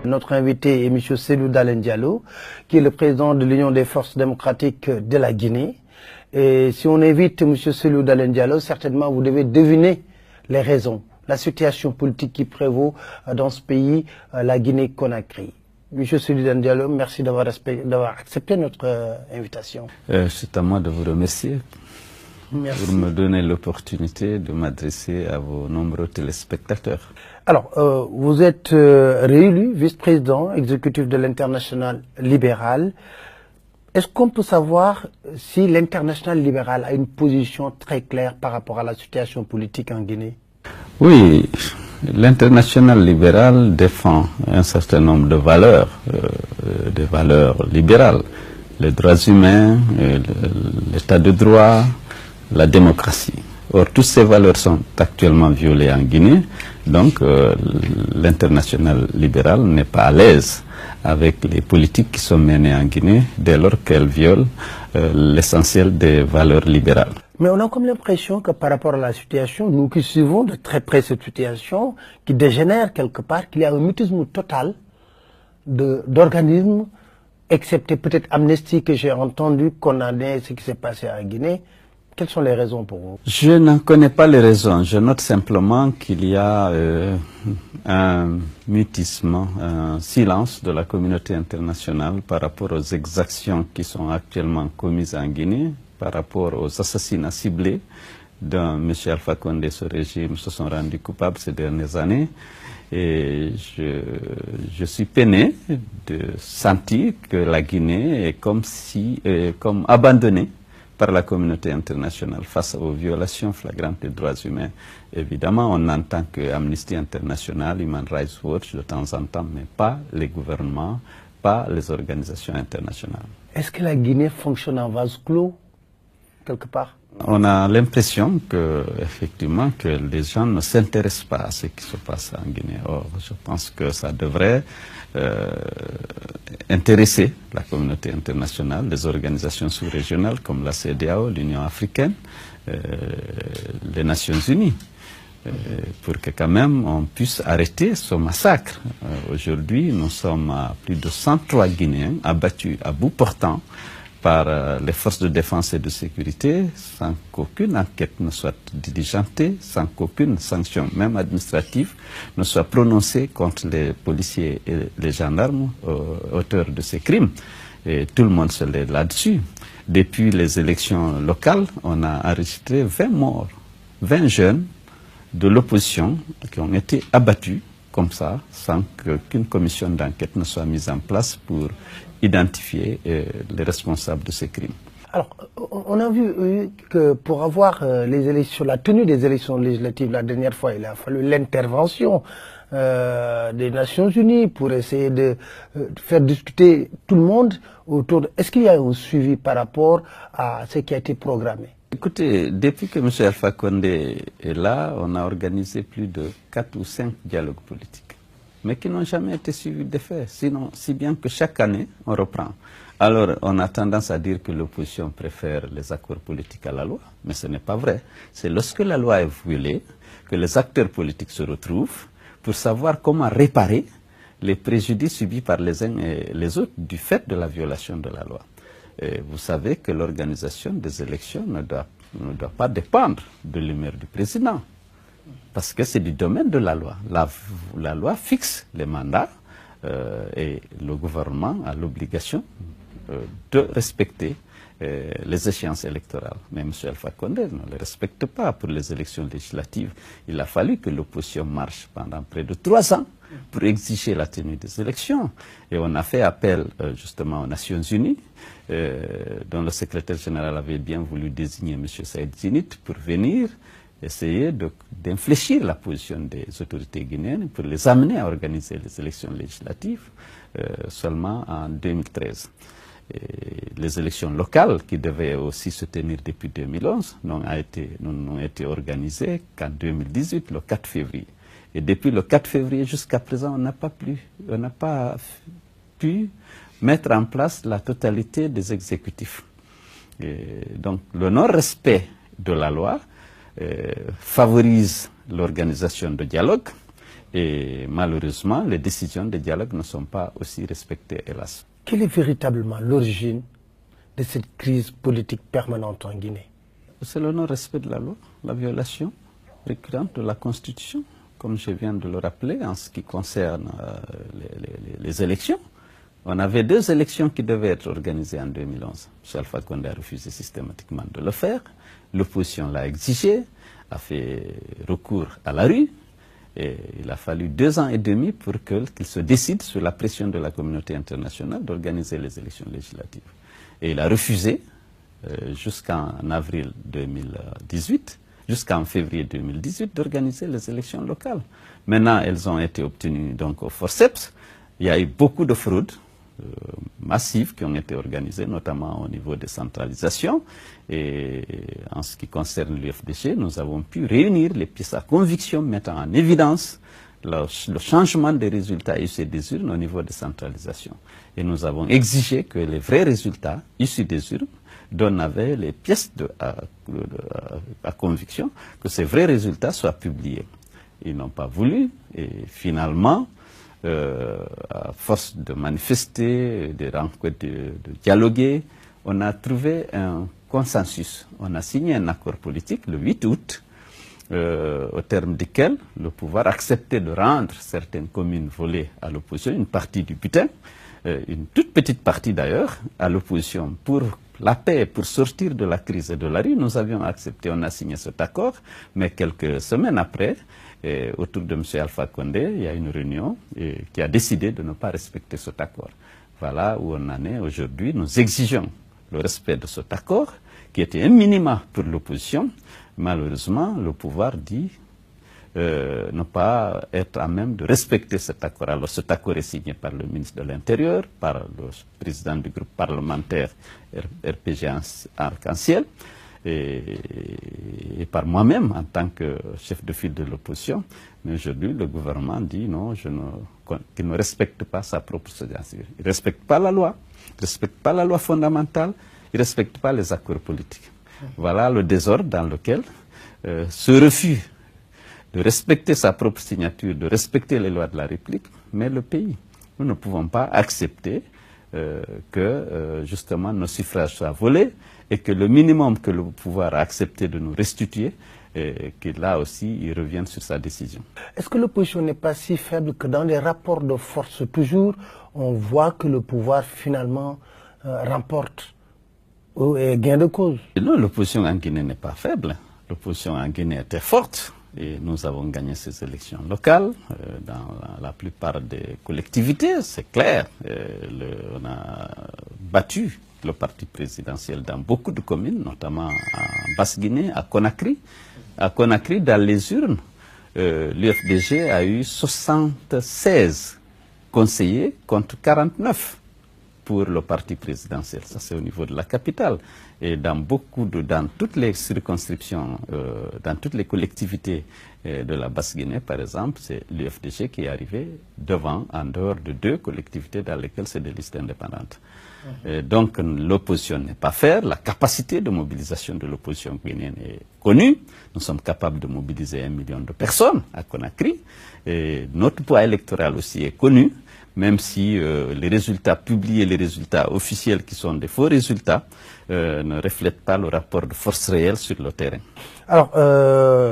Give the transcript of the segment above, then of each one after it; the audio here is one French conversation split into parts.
Notre invité est M. Cellou Dalein Diallo, qui est le président de l'Union des forces démocratiques de la Guinée. Et si on invite M. Cellou Dalein Diallo, certainement vous devez deviner les raisons, la situation politique qui prévaut dans ce pays, la Guinée-Conakry. M. Cellou Dalein Diallo, merci d'avoir accepté notre invitation. C'est à moi de vous remercier. Merci. Pour me donner l'opportunité de m'adresser à vos nombreux téléspectateurs. Alors, vous êtes réélu vice-président exécutif de l'Internationale libérale. Est-ce qu'on peut savoir si l'Internationale libérale a une position très claire par rapport à la situation politique en Guinée? Oui, l'Internationale libérale défend un certain nombre de valeurs, des valeurs libérales, les droits humains, l'état de droit, la démocratie. Or, toutes ces valeurs sont actuellement violées en Guinée, donc l'Internationale libérale n'est pas à l'aise avec les politiques qui sont menées en Guinée dès lors qu'elles violent l'essentiel des valeurs libérales. Mais on a comme l'impression que par rapport à la situation, nous qui suivons de très près cette situation, qui dégénère quelque part, qu'il y a un mutisme total d'organismes, excepté peut-être Amnesty que j'ai entendu condamner ce qui s'est passé en Guinée. Quelles sont les raisons pour vous? Je n'en connais pas les raisons. Je note simplement qu'il y a un mutisme, un silence de la communauté internationale par rapport aux exactions qui sont actuellement commises en Guinée, par rapport aux assassinats ciblés dont M. Alpha Condé et ce régime se sont rendus coupables ces dernières années. Et je suis peiné de sentir que la Guinée est comme abandonnée par la communauté internationale face aux violations flagrantes des droits humains. Évidemment, on entend que Amnesty International, Human Rights Watch de temps en temps, mais pas les gouvernements, pas les organisations internationales. Est-ce que la Guinée fonctionne en vase clos, quelque part? On a l'impression que, effectivement, que les gens ne s'intéressent pas à ce qui se passe en Guinée. Or, je pense que ça devrait intéresser la communauté internationale, les organisations sous-régionales comme la CEDEAO, l'Union africaine, les Nations unies, pour que quand même on puisse arrêter ce massacre. Aujourd'hui, nous sommes à plus de 103 Guinéens abattus à bout portant par les forces de défense et de sécurité, sans qu'aucune enquête ne soit diligentée, sans qu'aucune sanction, même administrative, ne soit prononcée contre les policiers et les gendarmes auteurs de ces crimes. Et tout le monde se lève là-dessus. Depuis les élections locales, on a enregistré 20 morts, 20 jeunes de l'opposition qui ont été abattus comme ça, sans qu'aucune commission d'enquête ne soit mise en place pour identifier les responsables de ces crimes. Alors, on a vu que pour avoir les élections, la tenue des élections législatives la dernière fois, il a fallu l'intervention des Nations Unies pour essayer de faire discuter tout le monde autour de... Est-ce qu'il y a un suivi par rapport à ce qui a été programmé? Écoutez, depuis que M. Alpha Condé est là, on a organisé plus de 4 ou 5 dialogues politiques, mais qui n'ont jamais été suivis d'effet, sinon si bien que chaque année, on reprend. Alors, on a tendance à dire que l'opposition préfère les accords politiques à la loi, mais ce n'est pas vrai. C'est lorsque la loi est violée que les acteurs politiques se retrouvent pour savoir comment réparer les préjudices subis par les uns et les autres du fait de la violation de la loi. Et vous savez que l'organisation des élections ne doit pas dépendre de l'humeur du président, parce que c'est du domaine de la loi. La loi fixe les mandats et le gouvernement a l'obligation de respecter les échéances électorales. Mais M. Alpha Condé ne les respecte pas pour les élections législatives. Il a fallu que l'opposition marche pendant près de 3 ans pour exiger la tenue des élections. Et on a fait appel justement aux Nations Unies, dont le secrétaire général avait bien voulu désigner M. Saïd Djinnit pour venir essayer d'infléchir la position des autorités guinéennes pour les amener à organiser les élections législatives seulement en 2013. Et les élections locales, qui devaient aussi se tenir depuis 2011, n'ont été organisées qu'en 2018, le 4 février. Et depuis le 4 février jusqu'à présent, on n'a pas pu mettre en place la totalité des exécutifs. Et donc, le non-respect de la loi favorise l'organisation de dialogue Et malheureusement, les décisions de dialogue ne sont pas aussi respectées, hélas. Quelle est véritablement l'origine de cette crise politique permanente en Guinée? C'est le non-respect de la loi, la violation récurrente de la Constitution, comme je viens de le rappeler en ce qui concerne les élections. On avait 2 élections qui devaient être organisées en 2011. M. Alpha Condé a refusé systématiquement de le faire. L'opposition l'a exigé, a fait recours à la rue. Et il a fallu 2 ans et demi pour qu'il se décide, sous la pression de la communauté internationale, d'organiser les élections législatives. Et il a refusé jusqu'en avril 2018, jusqu'en février 2018, d'organiser les élections locales. Maintenant, elles ont été obtenues donc au forceps. Il y a eu beaucoup de fraudes massives qui ont été organisées, notamment au niveau des centralisations. Et en ce qui concerne l'UFDG, nous avons pu réunir les pièces à conviction mettant en évidence le changement des résultats issus des urnes au niveau des centralisations. Et nous avons exigé que les vrais résultats issus des urnes, dont on avait les pièces à conviction, que ces vrais résultats soient publiés. Ils n'ont pas voulu et finalement, à force de manifester, de rencontrer, de dialoguer, on a trouvé un consensus. On a signé un accord politique le 8 août, au terme duquel le pouvoir acceptait de rendre certaines communes volées à l'opposition, une partie du butin, une toute petite partie d'ailleurs, à l'opposition pour la paix, pour sortir de la crise et de la rue. Nous avions accepté, on a signé cet accord, mais quelques semaines après, autour de M. Alpha Condé, il y a une réunion qui a décidé de ne pas respecter cet accord. Voilà où on en est aujourd'hui. Nous exigeons le respect de cet accord, qui était un minima pour l'opposition. Malheureusement, le pouvoir dit ne pas être à même de respecter cet accord. Alors cet accord est signé par le ministre de l'Intérieur, par le président du groupe parlementaire RPG Arc-en-Ciel, et par moi-même en tant que chef de file de l'opposition. Mais aujourd'hui, le gouvernement dit non, qu'il ne respecte pas sa propre censure. Il ne respecte pas la loi, il ne respecte pas la loi fondamentale, il ne respecte pas les accords politiques. Voilà le désordre dans lequel ce refus de respecter sa propre signature, de respecter les lois de la République, mais le pays. Nous ne pouvons pas accepter que justement nos suffrages soient volés et que le minimum que le pouvoir a accepté de nous restituer, que là aussi il revienne sur sa décision. Est-ce que l'opposition n'est pas si faible que dans les rapports de force toujours, on voit que le pouvoir finalement remporte et gain de cause? Non, l'opposition en Guinée n'est pas faible. L'opposition en Guinée était forte. Et nous avons gagné ces élections locales dans la plupart des collectivités, c'est clair. On a battu le parti présidentiel dans beaucoup de communes, notamment en Basse-Guinée, à Conakry. À Conakry, dans les urnes, l'UFDG a eu 76 conseillers contre 49 pour le parti présidentiel. Ça, c'est au niveau de la capitale. Et dans toutes les circonscriptions, dans toutes les collectivités de la Basse-Guinée, par exemple, c'est l'UFDG qui est arrivé devant, en dehors de 2 collectivités dans lesquelles c'est des listes indépendantes. Donc, l'opposition n'est pas faible. La capacité de mobilisation de l'opposition guinéenne est connue. Nous sommes capables de mobiliser 1 million de personnes à Conakry. Et notre poids électoral aussi est connu, même si les résultats publiés, les résultats officiels qui sont des faux résultats, ne reflètent pas le rapport de force réelle sur le terrain. Alors,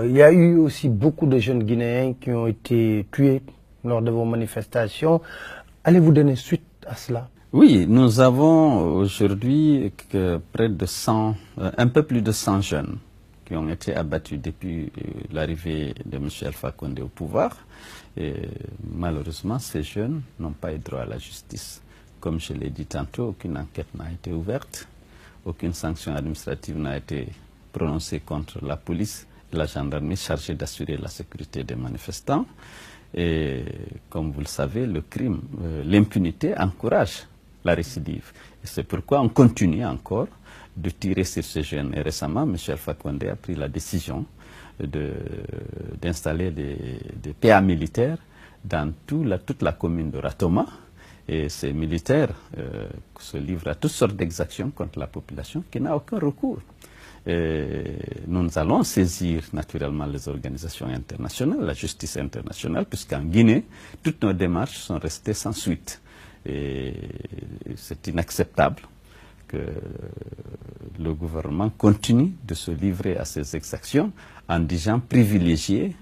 il y a eu aussi beaucoup de jeunes Guinéens qui ont été tués lors de vos manifestations. Allez-vous donner suite à cela? Oui, nous avons aujourd'hui près de 100, un peu plus de 100 jeunes qui ont été abattus depuis l'arrivée de M. Alpha Condé au pouvoir. Et malheureusement, ces jeunes n'ont pas eu droit à la justice. Comme je l'ai dit tantôt, aucune enquête n'a été ouverte, aucune sanction administrative n'a été prononcée contre la police et la gendarmerie chargée d'assurer la sécurité des manifestants. Et comme vous le savez, le crime, l'impunité encourage la récidive. Et c'est pourquoi on continue encore de tirer sur ces jeunes. Et récemment, M. Alpha Condé a pris la décision d'installer des PA militaires dans toute la commune de Ratoma. Et ces militaires se livrent à toutes sortes d'exactions contre la population qui n'a aucun recours. nous allons saisir naturellement les organisations internationales, la justice internationale, puisqu'en Guinée, toutes nos démarches sont restées sans suite. Et c'est inacceptable que le gouvernement continue de se livrer à ces exactions en disant privilégier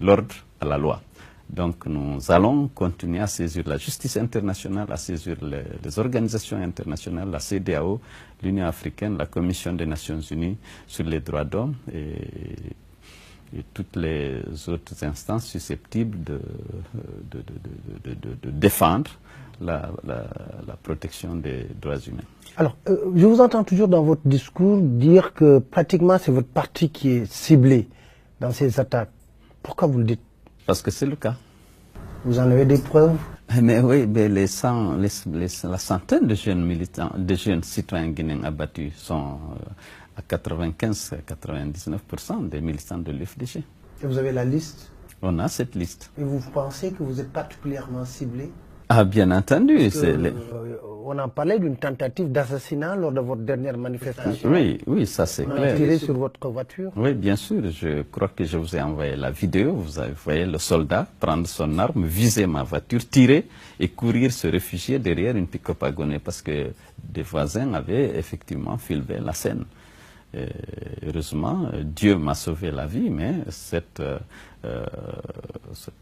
l'ordre à la loi. Donc nous allons continuer à saisir la justice internationale, à saisir les organisations internationales, la CEDEAO, l'Union africaine, la Commission des Nations Unies sur les droits d'homme et toutes les autres instances susceptibles de défendre la protection des droits humains. Alors, je vous entends toujours dans votre discours dire que pratiquement c'est votre parti qui est ciblé dans ces attaques. Pourquoi vous le dites? Parce que c'est le cas. Vous en avez des preuves? Mais oui, mais la centaine de jeunes militants, de jeunes citoyens guinéens abattus sont à 95-99% des militants de l'UFDG. Et vous avez la liste? On a cette liste. Et vous pensez que vous êtes particulièrement ciblé? Ah, bien entendu. On en parlait d'une tentative d'assassinat lors de votre dernière manifestation. Oui, ça c'est clair. On a tiré sur votre voiture. Oui, bien sûr. Je crois que je vous ai envoyé la vidéo. Vous avez voyé le soldat prendre son arme, viser ma voiture, tirer et courir se réfugier derrière une pick-up agonée parce que des voisins avaient effectivement filmé la scène. Heureusement, Dieu m'a sauvé la vie, mais cet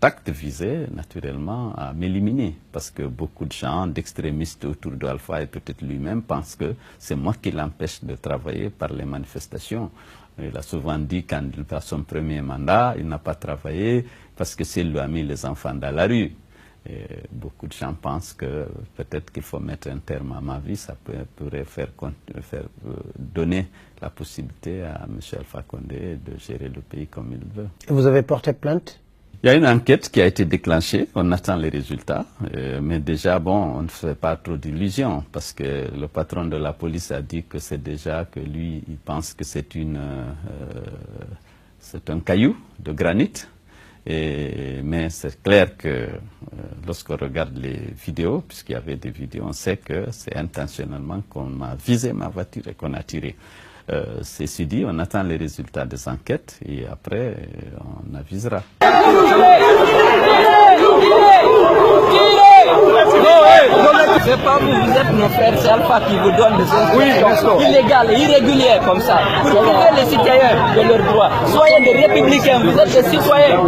acte visait naturellement à m'éliminer parce que beaucoup de gens, d'extrémistes autour d'Alpha et peut-être lui-même pensent que c'est moi qui l'empêche de travailler par les manifestations. Il a souvent dit quand il fait son premier mandat, il n'a pas travaillé parce que c'est lui a mis les enfants dans la rue. Et beaucoup de gens pensent que peut-être qu'il faut mettre un terme à ma vie, ça pourrait donner la possibilité à M. Alpha Condé de gérer le pays comme il veut. Et vous avez porté plainte? Il y a une enquête qui a été déclenchée, on attend les résultats, mais déjà, bon, on ne fait pas trop d'illusions, parce que le patron de la police a dit que c'est déjà que lui, il pense que c'est un caillou de granit. Mais c'est clair que lorsqu'on regarde les vidéos, puisqu'il y avait des vidéos, on sait que c'est intentionnellement qu'on a visé ma voiture et qu'on a tiré. Ceci dit, on attend les résultats des enquêtes et après, on avisera. C'est pas vous, vous êtes nos frères, c'est Alpha qui vous donne des instructions illégales et irrégulières comme ça, pour priver les citoyens de leurs droits. Soyez des républicains, vous êtes des citoyens.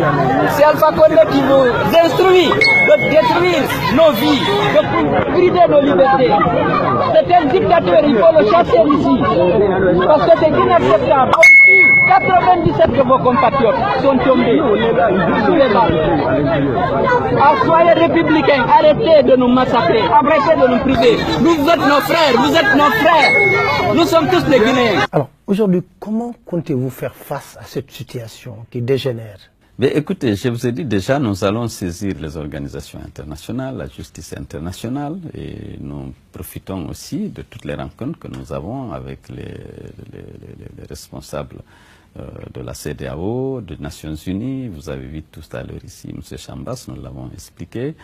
C'est Alpha Condé qui vous instruit de détruire nos vies, de brider nos libertés. C'est un dictateur, il faut le chasser ici. Parce que c'est inacceptable. 97 de vos compatriotes sont tombés sous les balles. Soyez républicains, arrêtez de nous massacrer, arrêtez de nous priver. Vous êtes nos frères, vous êtes nos frères. Nous sommes tous des Guinéens. Alors, aujourd'hui, comment comptez-vous faire face à cette situation qui dégénère? Mais écoutez, je vous ai dit déjà, nous allons saisir les organisations internationales, la justice internationale, et nous profitons aussi de toutes les rencontres que nous avons avec les responsables de la CEDEAO, des Nations Unies. Vous avez vu tout à l'heure ici M. Chambas, nous l'avons expliqué.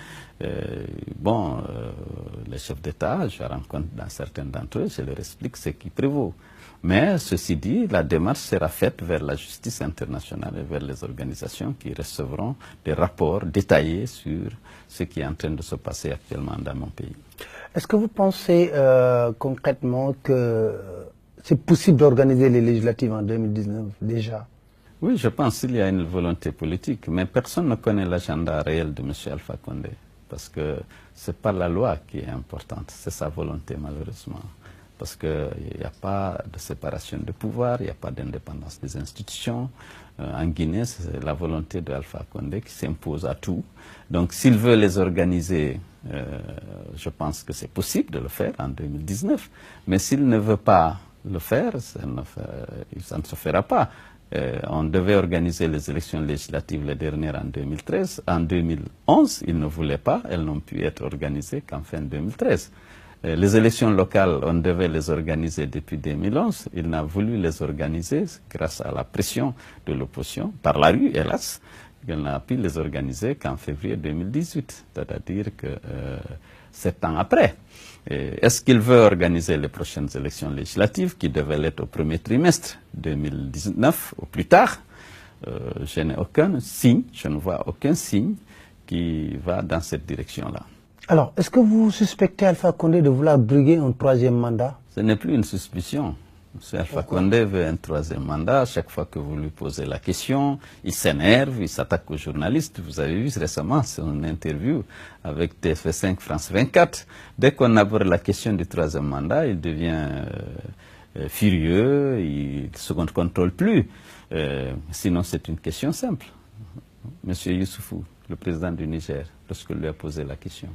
Les chefs d'État, je rencontre dans certains d'entre eux, je leur explique ce qui prévaut. Mais ceci dit, la démarche sera faite vers la justice internationale et vers les organisations qui recevront des rapports détaillés sur ce qui est en train de se passer actuellement dans mon pays. Est-ce que vous pensez concrètement que c'est possible d'organiser les législatives en 2019 déjà? Oui, je pense qu'il y a une volonté politique, mais personne ne connaît l'agenda réel de M. Alpha Condé, parce que ce n'est pas la loi qui est importante, c'est sa volonté malheureusement. Parce qu'il n'y a pas de séparation de pouvoir, il n'y a pas d'indépendance des institutions. En Guinée, c'est la volonté de Alpha Condé qui s'impose à tout. Donc s'il veut les organiser, je pense que c'est possible de le faire en 2019. Mais s'il ne veut pas le faire, ça ne se fera pas. On devait organiser les élections législatives les dernières en 2013. En 2011, ils ne voulaient pas, elles n'ont pu être organisées qu'en fin 2013. Les élections locales, on devait les organiser depuis 2011. Il n'a voulu les organiser grâce à la pression de l'opposition, par la rue, hélas, qu'elle n'a pu les organiser qu'en février 2018, c'est-à-dire que 7 ans après. Est-ce qu'il veut organiser les prochaines élections législatives qui devaient l'être au premier trimestre 2019 ou plus tard? Je n'ai aucun signe, je ne vois aucun signe qui va dans cette direction-là. Alors, est-ce que vous suspectez Alpha Condé de vouloir briguer un troisième mandat? Ce n'est plus une suspicion. M. Alpha Condé veut un troisième mandat. Chaque fois que vous lui posez la question, il s'énerve, il s'attaque aux journalistes. Vous avez vu récemment son interview avec TF5 France 24. Dès qu'on aborde la question du troisième mandat, il devient furieux, il ne se contrôle plus. Sinon, c'est une question simple. M. Youssoufou, le président du Niger, lorsqu'on lui a posé la question,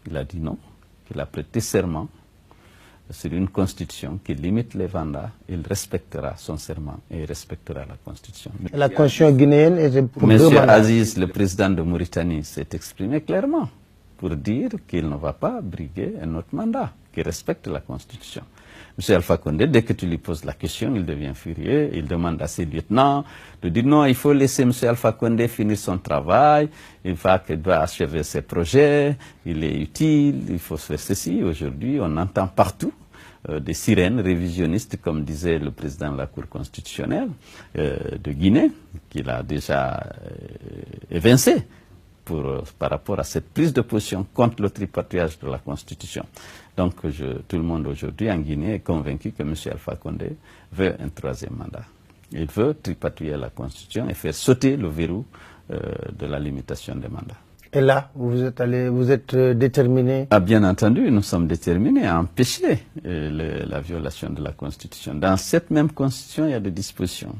il a dit non, qu'il a prêté serment sur une constitution qui limite les mandats, il respectera son serment et il respectera la constitution. La constitution guinéenne est pour deux Monsieur mandats. Aziz, le président de Mauritanie, s'est exprimé clairement pour dire qu'il ne va pas briguer un autre mandat, qu'il respecte la constitution. M. Alpha Condé, dès que tu lui poses la question, il devient furieux, il demande à ses lieutenants de dire non, il faut laisser M. Alpha Condé finir son travail, il doit achever ses projets, il est utile, il faut faire ceci. Aujourd'hui, on entend partout des sirènes révisionnistes, comme disait le président de la Cour constitutionnelle de Guinée, qu'il a déjà évincé par rapport à cette prise de position contre le tripatouillage de la Constitution. Donc tout le monde aujourd'hui en Guinée est convaincu que M. Alpha Condé veut un troisième mandat. Il veut tripatouiller la Constitution et faire sauter le verrou de la limitation des mandats. Et là, vous êtes déterminé? Ah, bien entendu, nous sommes déterminés à empêcher la violation de la Constitution. Dans cette même Constitution, il y a des dispositions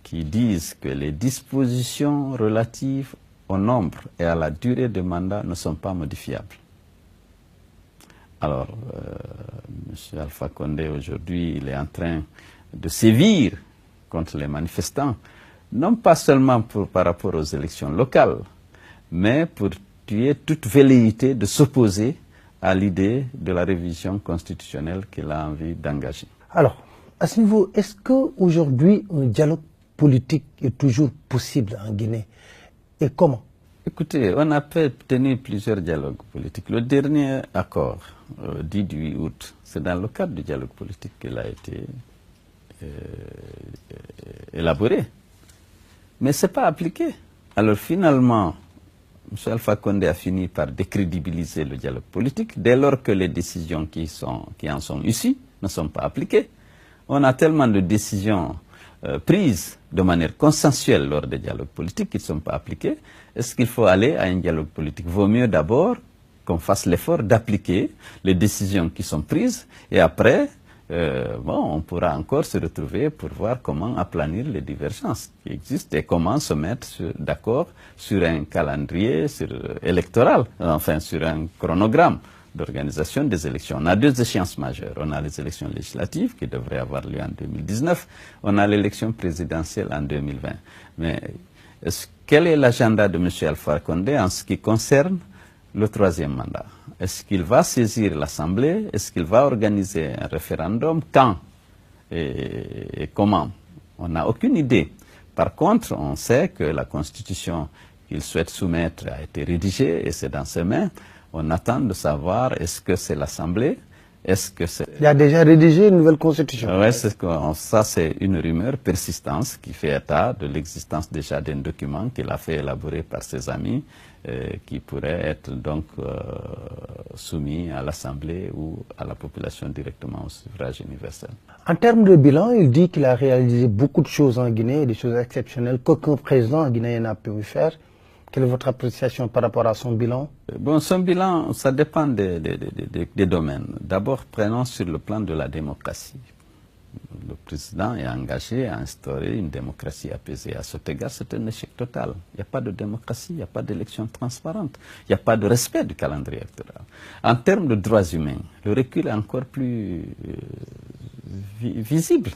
qui disent que les dispositions relatives au nombre et à la durée de mandat ne sont pas modifiables. Alors, M. Alpha Condé, aujourd'hui, il est en train de sévir contre les manifestants, non pas seulement par rapport aux élections locales, mais pour tuer toute velléité de s'opposer à l'idée de la révision constitutionnelle qu'il a envie d'engager. Alors, à ce niveau, est-ce qu'aujourd'hui un dialogue politique est toujours possible en Guinée? Et comment? Écoutez, on a tenu plusieurs dialogues politiques. Le dernier accord, dit du 8 août, c'est dans le cadre du dialogue politique qu'il a été élaboré. Mais ce n'est pas appliqué. Alors finalement, M. Alpha Condé a fini par décrédibiliser le dialogue politique dès lors que les décisions qui en sont issues ne sont pas appliquées. On a tellement de décisions prises de manière consensuelle lors des dialogues politiques qui ne sont pas appliquées. Est-ce qu'il faut aller à un dialogue politique? Vaut mieux d'abord qu'on fasse l'effort d'appliquer les décisions qui sont prises et après, on pourra encore se retrouver pour voir comment aplanir les divergences qui existent et comment se mettre d'accord sur un calendrier électoral, enfin sur un chronogramme d'organisation des élections. On a deux échéances majeures. On a les élections législatives qui devraient avoir lieu en 2019. On a l'élection présidentielle en 2020. Mais quel est l'agenda de M. Alpha Condé en ce qui concerne le troisième mandat? Est-ce qu'il va saisir l'Assemblée? Est-ce qu'il va organiser un référendum? Quand et comment? On n'a aucune idée. Par contre, on sait que la Constitution qu'il souhaite soumettre a été rédigée et c'est dans ses mains. On attend de savoir est-ce que c'est l'Assemblée, est-ce que c'est... Il a déjà rédigé une nouvelle constitution. Oui, ça c'est une rumeur persistante qui fait état de l'existence déjà d'un document qu'il a fait élaborer par ses amis qui pourrait être donc soumis à l'Assemblée ou à la population directement au suffrage universel. En termes de bilan, il dit qu'il a réalisé beaucoup de choses en Guinée, des choses exceptionnelles qu'aucun président guinéen n'a pu faire. Quelle est votre appréciation par rapport à son bilan? Bon, son bilan, ça dépend des domaines. D'abord, prenons sur le plan de la démocratie. Le président est engagé à instaurer une démocratie apaisée. À cet égard, c'est un échec total. Il n'y a pas de démocratie, il n'y a pas d'élection transparente, il n'y a pas de respect du calendrier électoral. En termes de droits humains, le recul est encore plus visible.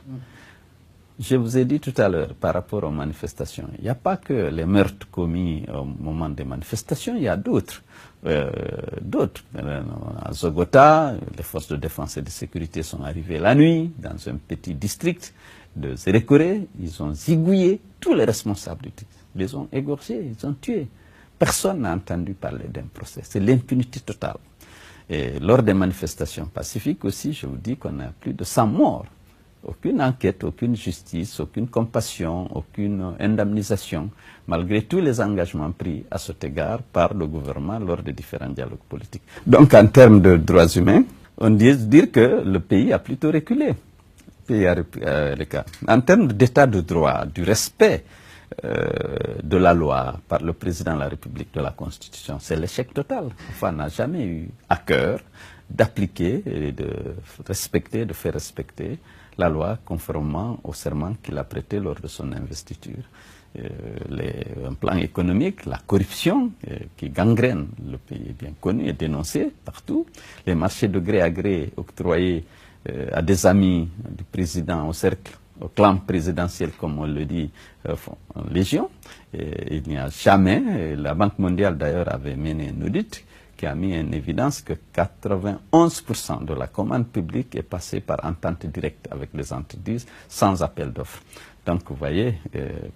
Je vous ai dit tout à l'heure, par rapport aux manifestations, il n'y a pas que les meurtres commis au moment des manifestations, il y a d'autres. À Zogota, les forces de défense et de sécurité sont arrivées la nuit dans un petit district de Zérékoré, ils ont zigouillé tous les responsables du TIC. Ils les ont égorgés, ils ont tués. Personne n'a entendu parler d'un procès. C'est l'impunité totale. Et lors des manifestations pacifiques aussi, je vous dis qu'on a plus de 100 morts. Aucune enquête, aucune justice, aucune compassion, aucune indemnisation, malgré tous les engagements pris à cet égard par le gouvernement lors des différents dialogues politiques. Donc en termes de droits humains, on dit dire que le pays a plutôt reculé. En termes d'état de droit, du respect de la loi par le président de la République, de la Constitution, c'est l'échec total. Enfin, on n'a jamais eu à cœur d'appliquer et de respecter, de faire respecter la loi conformément au serment qu'il a prêté lors de son investiture. Un plan économique, la corruption qui gangrène le pays est bien connu et dénoncé partout. Les marchés de gré à gré octroyés à des amis du président au cercle, au clan présidentiel, comme on le dit, en légion. Et il n'y a jamais, la Banque mondiale d'ailleurs avait mené un audit qui a mis en évidence que 91% de la commande publique est passée par entente directe avec les entreprises sans appel d'offres. Donc vous voyez,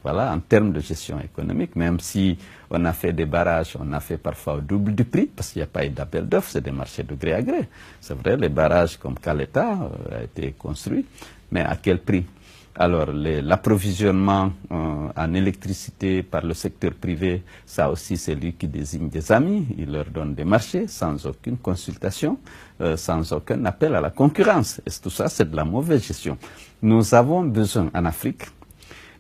voilà, en termes de gestion économique, même si on a fait des barrages, on a fait parfois au double du prix, parce qu'il n'y a pas eu d'appel d'offres, c'est des marchés de gré à gré. C'est vrai, les barrages comme Caleta a été construit, mais à quel prix? Alors, l'approvisionnement en électricité par le secteur privé, ça aussi c'est lui qui désigne des amis, il leur donne des marchés sans aucune consultation, sans aucun appel à la concurrence. Et tout ça, c'est de la mauvaise gestion. Nous avons besoin en Afrique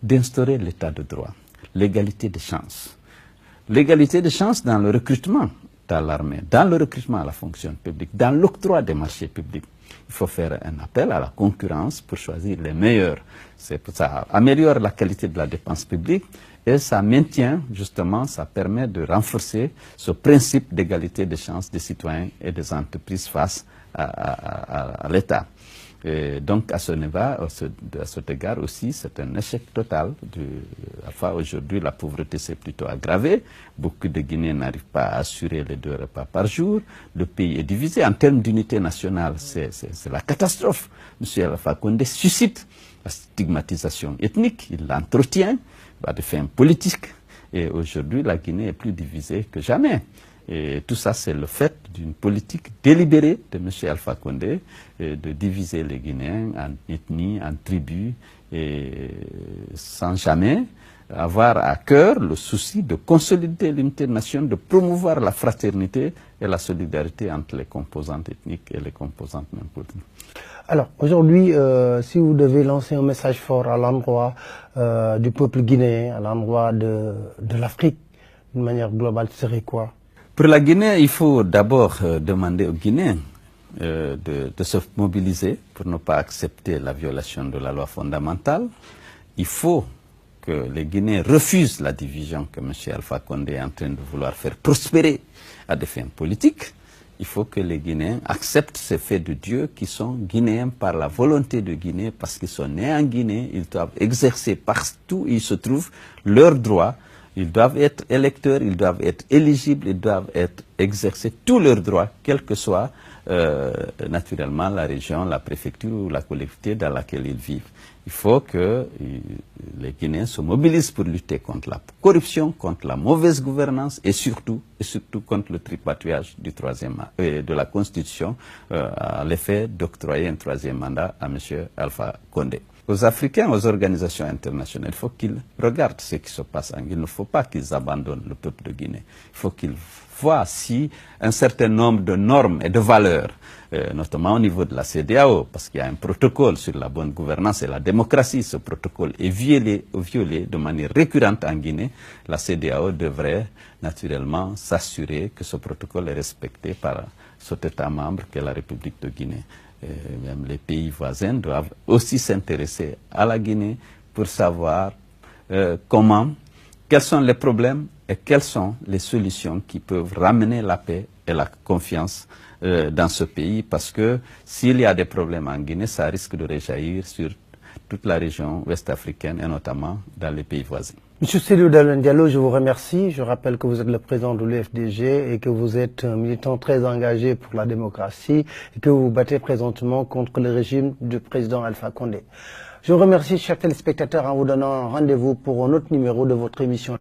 d'instaurer l'état de droit, l'égalité des chances. L'égalité des chances dans le recrutement dans l'armée, dans le recrutement à la fonction publique, dans l'octroi des marchés publics. Il faut faire un appel à la concurrence pour choisir les meilleurs. Ça améliore la qualité de la dépense publique et ça maintient, justement, ça permet de renforcer ce principe d'égalité des chances des citoyens et des entreprises face à l'État. Et donc, à cet égard aussi, c'est un échec total. Enfin, aujourd'hui, la pauvreté s'est plutôt aggravée. Beaucoup de Guinéens n'arrivent pas à assurer les 2 repas par jour. Le pays est divisé. En termes d'unité nationale, c'est la catastrophe. M. Alpha Condé suscite la stigmatisation ethnique. Il l'entretient à des fins politiques. Et aujourd'hui, la Guinée est plus divisée que jamais. Et tout ça, c'est le fait d'une politique délibérée de M. Alpha Condé de diviser les Guinéens en ethnies, en tribus, et sans jamais avoir à cœur le souci de consolider l'unité de nation, de promouvoir la fraternité et la solidarité entre les composantes ethniques et les composantes non politiques. Alors, aujourd'hui, si vous devez lancer un message fort à l'endroit du peuple guinéen, à l'endroit de l'Afrique, d'une manière globale, ce serait quoi? Pour la Guinée, il faut d'abord demander aux Guinéens de se mobiliser pour ne pas accepter la violation de la loi fondamentale. Il faut que les Guinéens refusent la division que M. Alpha Condé est en train de vouloir faire prospérer à des fins politiques. Il faut que les Guinéens acceptent ces faits de Dieu qui sont guinéens par la volonté de Guinée, parce qu'ils sont nés en Guinée, ils doivent exercer partout où ils se trouvent leurs droits. Ils doivent être électeurs, ils doivent être éligibles, ils doivent exercer tous leurs droits, quelle que soit naturellement la région, la préfecture ou la collectivité dans laquelle ils vivent. Il faut que les Guinéens se mobilisent pour lutter contre la corruption, contre la mauvaise gouvernance et surtout contre le tripatouillage du de la Constitution à l'effet d'octroyer un 3e mandat à M. Alpha Condé. Aux Africains, aux organisations internationales, il faut qu'ils regardent ce qui se passe en Guinée. Il ne faut pas qu'ils abandonnent le peuple de Guinée. Il faut qu'ils voient si un certain nombre de normes et de valeurs, notamment au niveau de la CEDEAO, parce qu'il y a un protocole sur la bonne gouvernance et la démocratie. Ce protocole est violé de manière récurrente en Guinée. La CEDEAO devrait naturellement s'assurer que ce protocole est respecté par cet État membre qu'est la République de Guinée. Et même les pays voisins doivent aussi s'intéresser à la Guinée pour savoir quels sont les problèmes et quelles sont les solutions qui peuvent ramener la paix et la confiance dans ce pays, parce que s'il y a des problèmes en Guinée, ça risque de rejaillir sur toute la région ouest-africaine et notamment dans les pays voisins. Monsieur Cellou Dalein Diallo, je vous remercie. Je rappelle que vous êtes le président de l'UFDG et que vous êtes un militant très engagé pour la démocratie et que vous vous battez présentement contre le régime du président Alpha Condé. Je vous remercie, chers téléspectateurs, en vous donnant rendez-vous pour un autre numéro de votre émission.